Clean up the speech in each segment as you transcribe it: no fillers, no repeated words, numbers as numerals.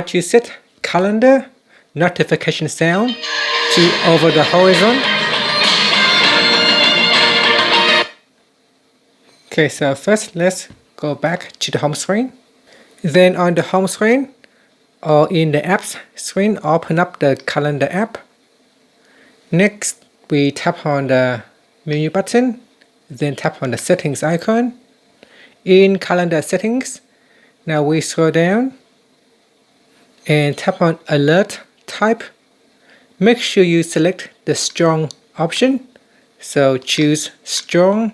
To set calendar notification sound to over the horizon. Okay, so first let's go back to the home screen. Then on the home screen or in the apps screen, open up the calendar app. Next, we tap on the menu button, then tap on the settings icon. In calendar settings, now we scroll down and tap on alert type. Make sure you select the strong option. So choose strong,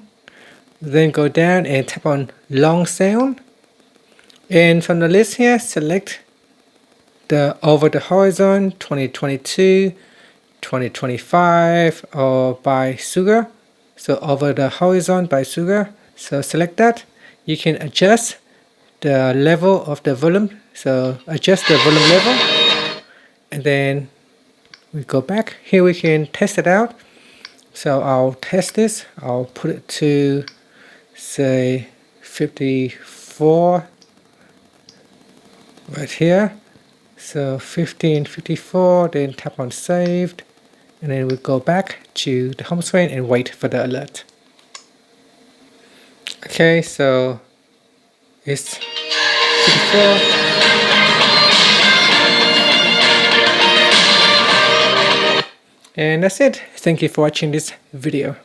then go down and tap on long sound. And from the list here, select the over the horizon 2022, 2025 or by Sugar. So over the horizon by Sugar. So select that. You can adjust the level of the volume. So adjust the volume level. And then we go back. Here we can test it out. So I'll test this. I'll put it to say 54 right here. So 1554, then tap on saved, and then we go back to the home screen and wait for the alert. Okay, so it's 54. And that's it. Thank you for watching this video.